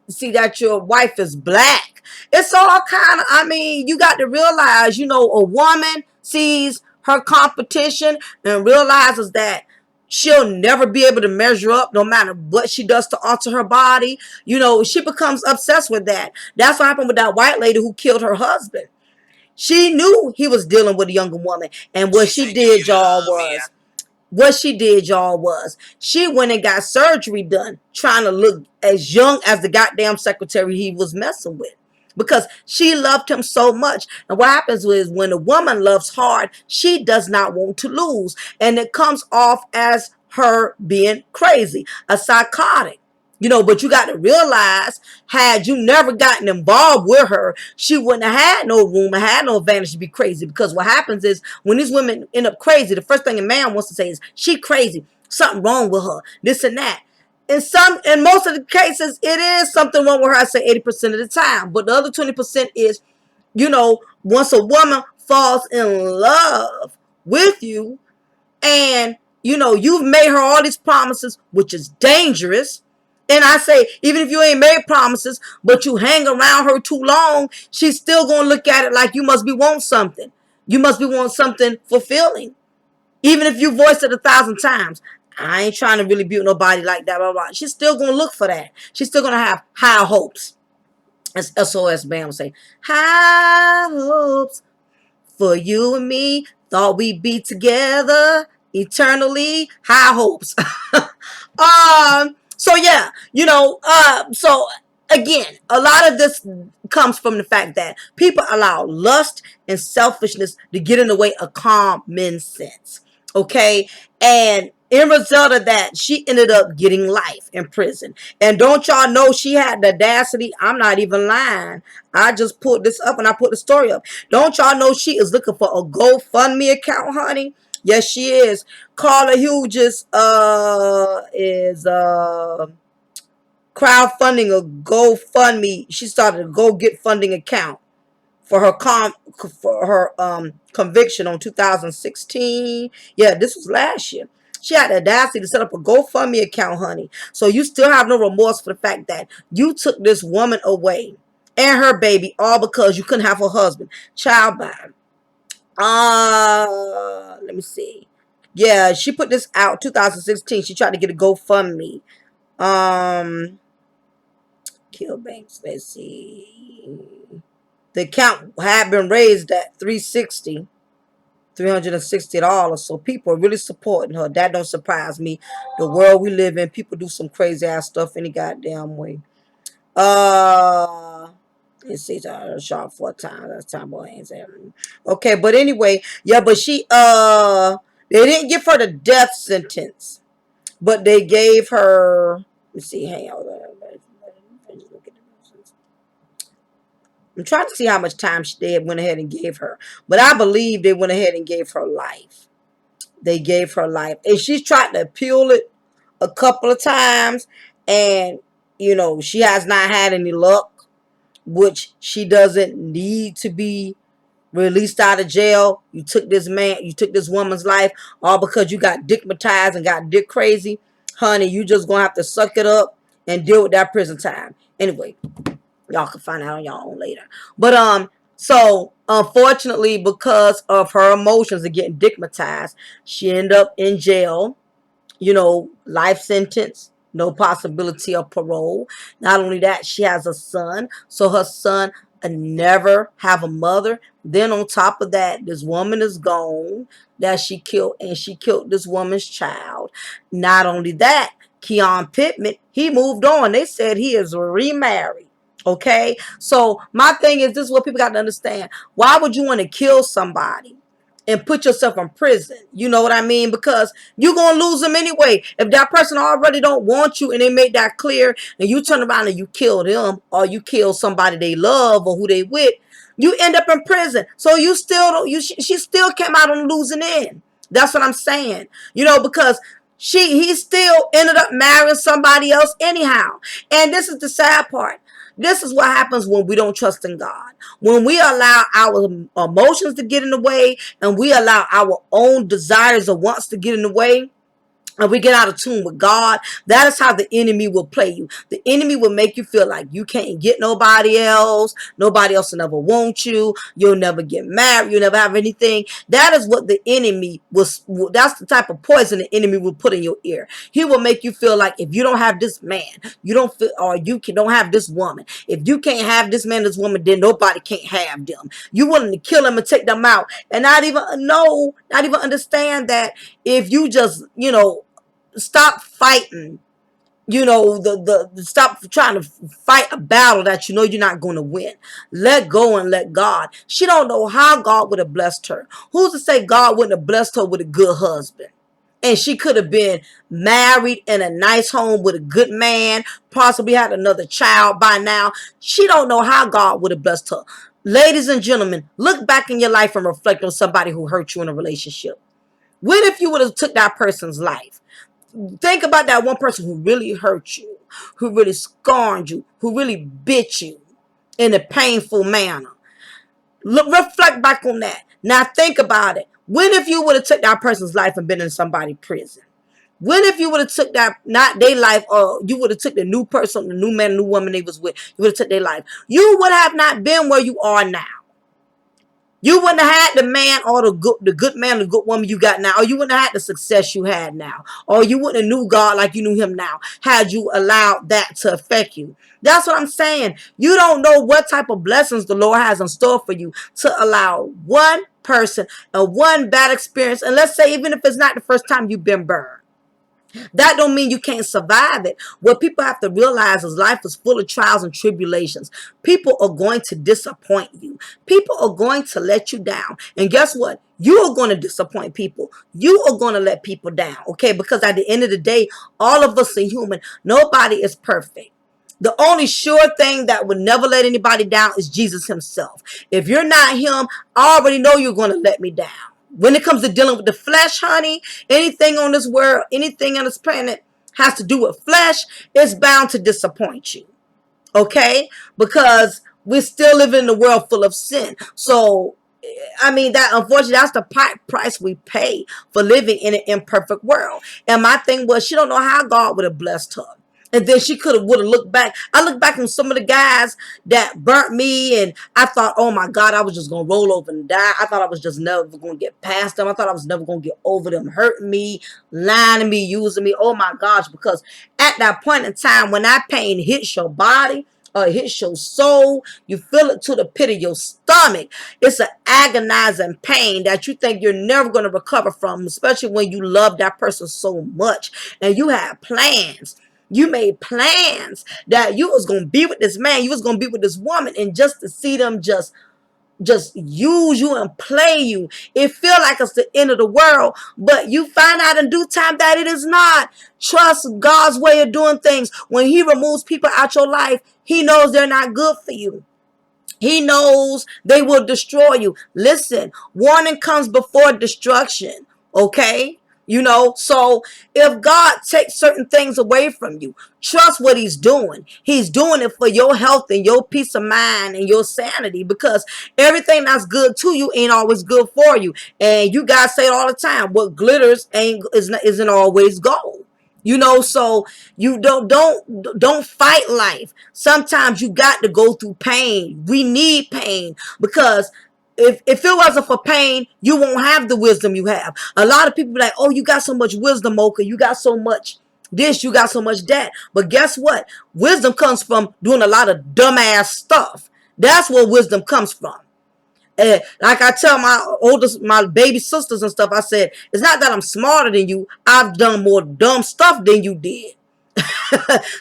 see that your wife is black. It's all kind of, you got to realize, a woman sees her competition and realizes that she'll never be able to measure up no matter what she does to alter her body. She becomes obsessed with that. That's what happened with that white lady who killed her husband. She knew he was dealing with a younger woman. And what she did, y'all, was she went and got surgery done trying to look as young as the goddamn secretary he was messing with, because she loved him so much. And what happens is, when a woman loves hard, she does not want to lose, and it comes off as her being crazy, a psychotic. But you got to realize, had you never gotten involved with her, she wouldn't have had no room and had no advantage to be crazy. Because what happens is, when these women end up crazy, the first thing a man wants to say is, she crazy, something wrong with her, this and that. In most of the cases, it is something wrong with her, I say 80% of the time. But the other 20% is, once a woman falls in love with you, and you've made her all these promises, which is dangerous. And I say, even if you ain't made promises, but you hang around her too long, she's still gonna look at it like you must be wanting something. You must be wanting something fulfilling. Even if you voiced it 1,000 times. I ain't trying to really be with nobody like that, blah, blah. She's still going to look for that. She's still going to have high hopes. As SOS Bam say, high hopes for you and me. Thought we'd be together eternally. High hopes. So yeah, so again, a lot of this comes from the fact that people allow lust and selfishness to get in the way of common sense. Okay, and in result of that, she ended up getting life in prison. And don't y'all know she had the audacity? I'm not even lying. I just put this up and I put the story up. Don't y'all know she is looking for a GoFundMe account, honey? Yes, she is. Carla Hughes is crowdfunding a GoFundMe. She started a Go Get Funding account for her conviction on 2016. Yeah, this was last year. She had the audacity to set up a GoFundMe account, honey. So you still have no remorse for the fact that you took this woman away and her baby all because you couldn't have her husband. Child by. Let me see. Yeah, she put this out 2016. She tried to get a GoFundMe. Kill Banks. Let's see. The account had been raised at $360. So people are really supporting her. That don't surprise me. The world we live in, people do some crazy ass stuff any goddamn way. Let's see, shot 4 times. That's time boy hands. Okay, but anyway, yeah, but she they didn't give her the death sentence, but they gave her. Let's see, hang on. I'm trying to see how much time they went ahead and gave her. But I believe they went ahead and gave her life. They gave her life. And she's tried to appeal it a couple of times. And, she has not had any luck. Which she doesn't need to be released out of jail. You took this woman's life all because you got dickmatized and got dick crazy. Honey, you just going to have to suck it up and deal with that prison time. Anyway. Y'all can find out on your own later. But so unfortunately, because of her emotions and getting dickmatized, she ended up in jail. Life sentence, no possibility of parole. Not only that, she has a son, so her son never have a mother. Then on top of that, this woman is gone that she killed, and she killed this woman's child. Not only that, Keon Pittman, he moved on. They said he is remarried. Okay, so my thing is, this is what people got to understand. Why would you want to kill somebody and put yourself in prison? You know what I mean? Because you're going to lose them anyway. If that person already don't want you and they make that clear, and you turn around and you kill them, or you kill somebody they love or who they with, you end up in prison. So you still don't, she still came out on losing end. That's what I'm saying. Because he still ended up marrying somebody else anyhow. And this is the sad part. This is what happens when we don't trust in God. When we allow our emotions to get in the way, and we allow our own desires or wants to get in the way, and we get out of tune with God, that is how the enemy will play you. The enemy will make you feel like you can't get nobody else. Nobody else will never want you. You'll never get married. You'll never have anything. That is what the enemy was. That's the type of poison the enemy will put in your ear. He will make you feel like if you don't have this man, you don't feel, or don't have this woman. If you can't have this man, this woman, then nobody can't have them. You willing to kill them and take them out, and not even understand that if you just, stop fighting, stop trying to fight a battle that you're not going to win. Let go and let God. She don't know how God would have blessed her. Who's to say God wouldn't have blessed her with a good husband? And she could have been married in a nice home with a good man, possibly had another child by now. She don't know how God would have blessed her. Ladies and gentlemen, look back in your life and reflect on somebody who hurt you in a relationship. What if you would have took that person's life? Think about that one person who really hurt you, who really scorned you, who really bit you in a painful manner. Reflect back on that. Now think about it. What if you would have took that person's life and been in somebody's prison? What if you would have took that, not their life, or you would have took the new person, the new man, new woman they was with, you would have took their life. You would have not been where you are now. You wouldn't have had the man or the good man, the good woman you got now, or you wouldn't have had the success you had now, or you wouldn't have knew God like you knew him now, had you allowed that to affect you. That's what I'm saying. You don't know what type of blessings the Lord has in store for you to allow one person and one bad experience, and let's say even if it's not the first time you've been burned, that don't mean you can't survive it. What people have to realize is life is full of trials and tribulations. People are going to disappoint you. People are going to let you down. And guess what? You are going to disappoint people. You are going to let people down. Okay? Because at the end of the day, all of us are human. Nobody is perfect. The only sure thing that would never let anybody down is Jesus himself. If you're not him, I already know you're going to let me down. When it comes to dealing with the flesh, honey, anything on this world, anything on this planet has to do with flesh, it's bound to disappoint you. Okay? Because we still live in a world full of sin. So, I mean, that unfortunately, that's the price we pay for living in an imperfect world. And my thing was, she don't know how God would have blessed her. And then she would have looked back. I look back on some of the guys that burnt me, and I thought, oh my God, I was just going to roll over and die. I thought I was just never going to get past them. I thought I was never going to get over them hurting me, lying to me, using me. Oh my gosh, because at that point in time, when that pain hits your body, or it hits your soul, you feel it to the pit of your stomach. It's an agonizing pain that you think you're never going to recover from, especially when you love that person so much and you have plans. You made plans that you was going to be with this man, you was going to be with this woman, and just to see them just use you and play you, it feel like it's the end of the world. But you find out in due time that it is not. Trust God's way of doing things. When he removes people out your life, he knows they're not good for you. He knows they will destroy you. Listen, warning comes before destruction. Okay? You know, so if God takes certain things away from you, trust what he's doing. He's doing it for your health and your peace of mind and your sanity, because everything that's good to you ain't always good for you. And you guys say it all the time, what glitters isn't always gold. You know, so you don't fight life. Sometimes you got to go through pain. We need pain, because if it wasn't for pain, you won't have the wisdom you have. A lot of people be like, oh, you got so much wisdom, Mocha. You got so much this, you got so much that. But guess what? Wisdom comes from doing a lot of dumbass stuff. That's where wisdom comes from. Like I tell my baby sisters and stuff, I said, it's not that I'm smarter than you. I've done more dumb stuff than you did.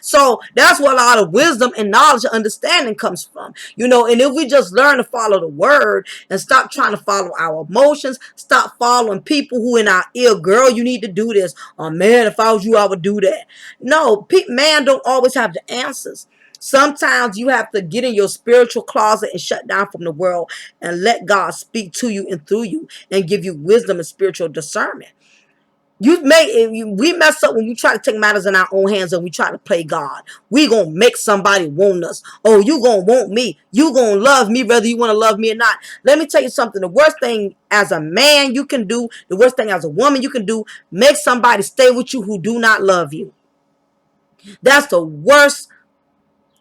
So that's where a lot of wisdom and knowledge and understanding comes from. You know, and if we just learn to follow the word and stop trying to follow our emotions, stop following people who in our ear, girl, you need to do this. Or man, if I was you, I would do that. No, man don't always have the answers. Sometimes you have to get in your spiritual closet and shut down from the world and let God speak to you and through you and give you wisdom and spiritual discernment. We mess up when you try to take matters in our own hands and we try to play God. We gonna make somebody want us. Oh, you gonna want me. You gonna love me whether you want to love me or not. Let me tell you something. The worst thing as a man you can do, the worst thing as a woman you can do, make somebody stay with you who do not love you. That's the worst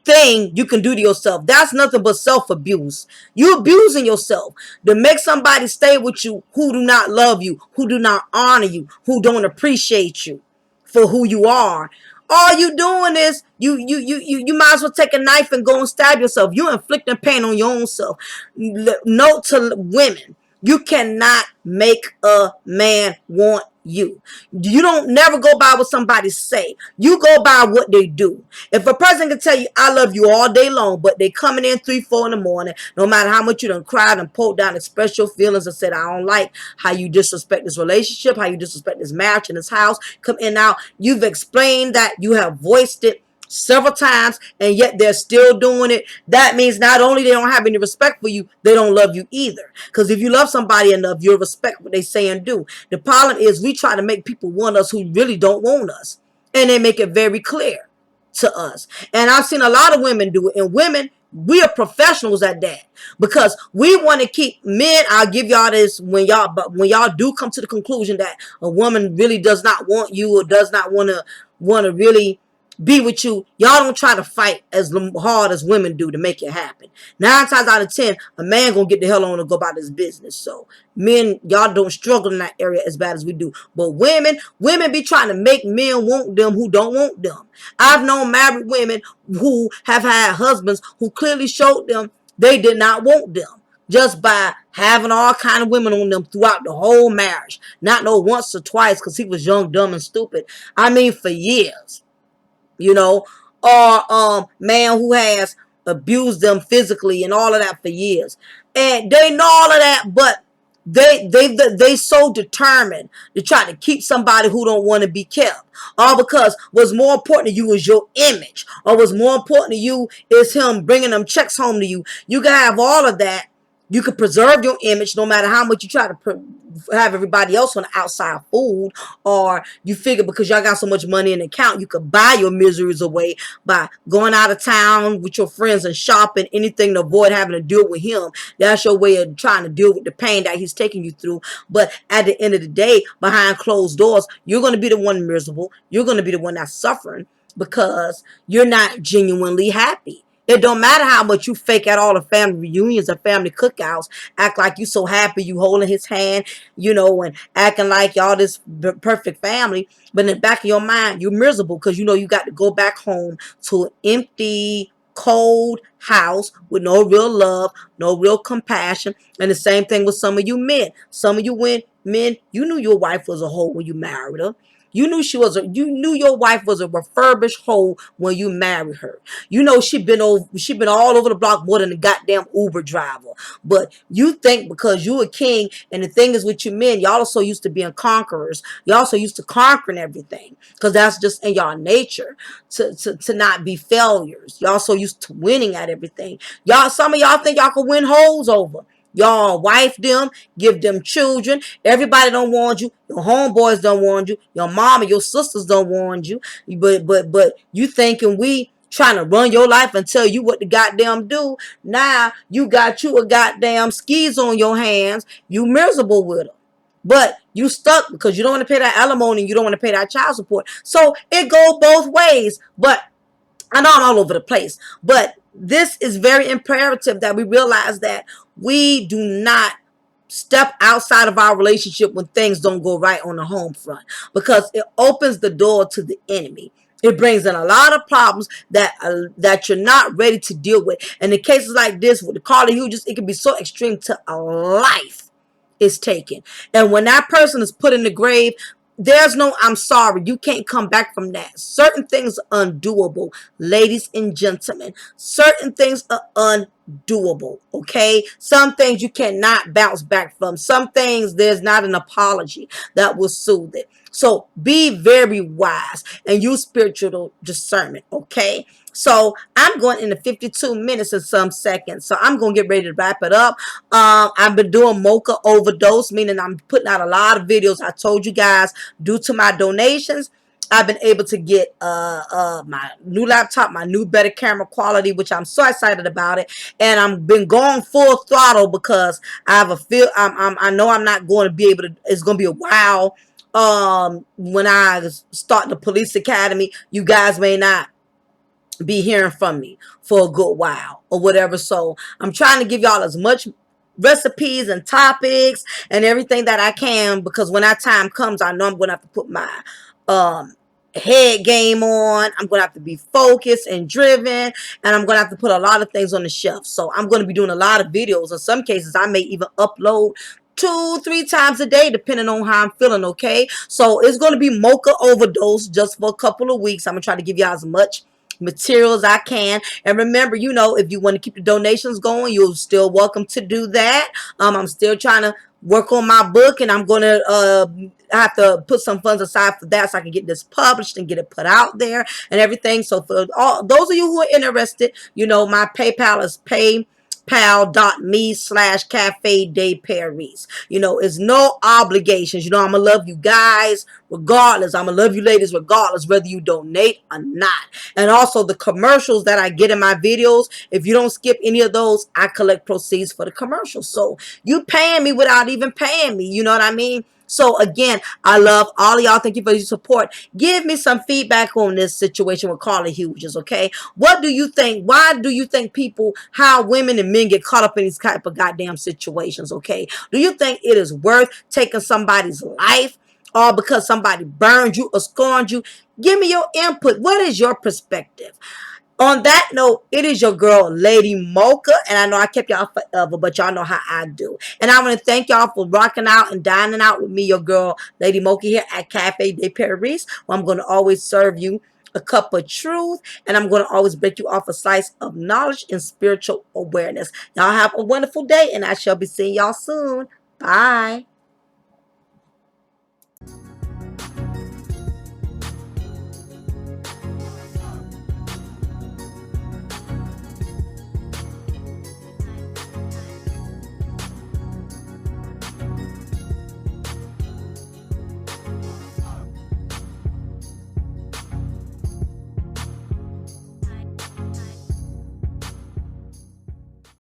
thing you can do to yourself. That's nothing but self-abuse. You abusing yourself to make somebody stay with you who do not love you, who do not honor you, who don't appreciate you for who you are. All you doing is you might as well take a knife and go and stab yourself. You inflicting pain on your own self. Note to women, you cannot make a man want you. You don't never go by what somebody say. You go by what they do. If a person can tell you I love you all day long, but they coming in 3, 4 in the morning, no matter how much you done cried and pulled down, express your feelings and said, I don't like how you disrespect this relationship, how you disrespect this marriage in this house, come in now. You've explained that, you have voiced it several times, and yet they're still doing it. That means not only they don't have any respect for you, they don't love you either. Because if you love somebody enough, you'll respect what they say and do. The problem is we try to make people want us who really don't want us, and they make it very clear to us. And I've seen a lot of women do it, and women, we are professionals at that, because we want to keep men. I'll give y'all this, when y'all do come to the conclusion that a woman really does not want you or does not want to really be with you, y'all don't try to fight as hard as women do to make it happen. 9 times out of 10, a man gonna get the hell on and go about his business. So men, y'all don't struggle in that area as bad as we do. But women be trying to make men want them who don't want them. I've known married women who have had husbands who clearly showed them they did not want them, just by having all kind of women on them throughout the whole marriage. Not no once or twice because he was young, dumb, and stupid. I mean for years. Or man who has abused them physically and all of that for years, and they know all of that, but they so determined to try to keep somebody who don't want to be kept, all because what's more important to you is your image, or what's more important to you is him bringing them checks home to you. You can have all of that. You can preserve your image no matter how much you try to have everybody else on the outside fooled, or you figure because y'all got so much money in the account, you could buy your miseries away by going out of town with your friends and shopping, anything to avoid having to deal with him. That's your way of trying to deal with the pain that he's taking you through. But at the end of the day, behind closed doors, you're going to be the one miserable. You're going to be the one that's suffering because you're not genuinely happy. It don't matter how much you fake at all the family reunions and family cookouts, act like you so happy you holding his hand, and acting like y'all this perfect family. But in the back of your mind, you're miserable because you got to go back home to an empty, cold house with no real love, no real compassion. And the same thing with some of you men. Some of you men, you knew your wife was a hoe when you married her. You knew your wife was a refurbished hoe when you married her. She been all over the block more than a goddamn Uber driver. But you think because you a king, and the thing is with you men, y'all are so used to being conquerors. Y'all so used to conquering everything because that's just in y'all nature to not be failures. Y'all so used to winning at everything. Some of y'all think y'all can win hoes over. Y'all wife them, give them children. Everybody don't want you. Your homeboys don't want you. Your mom and your sisters don't want you. But you thinking we trying to run your life and tell you what to goddamn do. Now you got you a goddamn skis on your hands. You miserable with them. But you stuck because you don't want to pay that alimony and you don't want to pay that child support. So it go both ways. But I know I'm all over the place, but this is very imperative that we realize that we do not step outside of our relationship when things don't go right on the home front, because it opens the door to the enemy. It brings in a lot of problems that you're not ready to deal with. And in cases like this with the Carly Hughes, it can be so extreme to a life is taken. And when that person is put in the grave, there's no I'm sorry. You can't come back from that. Certain things are undoable, ladies and gentlemen. Certain things are undoable, okay? Some things you cannot bounce back from. Some things there's not an apology that will soothe it. So be very wise and use spiritual discernment, okay? So I'm going into 52 minutes and some seconds. So I'm going to get ready to wrap it up. I've been doing Mocha overdose, meaning I'm putting out a lot of videos. I told you guys, due to my donations, I've been able to get my new laptop, my new better camera quality, which I'm so excited about it. And I've been going full throttle because I have a feel. I know I'm not going to be able to. It's going to be a while. When I start the police academy, you guys may not be hearing from me for a good while or whatever. So I'm trying to give y'all as much recipes and topics and everything that I can, because when that time comes, I know I'm going to have to put my head game on. I'm going to have to be focused and driven, and I'm going to have to put a lot of things on the shelf. So I'm going to be doing a lot of videos. In some cases, I may even upload 2-3 times a day, depending on how I'm feeling, okay? So it's going to be Mocha overdose just for a couple of weeks. I'm going to try to give y'all as much material as I can. And remember, if you want to keep the donations going, you're still welcome to do that. I'm still trying to work on my book, and I'm going to have to put some funds aside for that so I can get this published and get it put out there and everything. So for all those of you who are interested, my PayPal is paypal.me/Cafe de Paris. It's no obligations. I'm gonna love you guys regardless. I'm gonna love you ladies regardless, whether you donate or not. And also the commercials that I get in my videos, if you don't skip any of those, I collect proceeds for the commercials. So you paying me without even paying me. You know what I mean? So again, I love all of y'all. Thank you for your support. Give me some feedback on this situation with Carla Hughes, okay? What do you think? Why do you think people, how women and men get caught up in these type of goddamn situations, okay? Do you think it is worth taking somebody's life, or because somebody burned you or scorned you? Give me your input. What is your perspective? On that note, it is your girl, Lady Mocha, and I know I kept y'all forever, but y'all know how I do. And I want to thank y'all for rocking out and dining out with me, your girl, Lady Mocha, here at Cafe de Paris, where I'm going to always serve you a cup of truth, and I'm going to always break you off a slice of knowledge and spiritual awareness. Y'all have a wonderful day, and I shall be seeing y'all soon. Bye.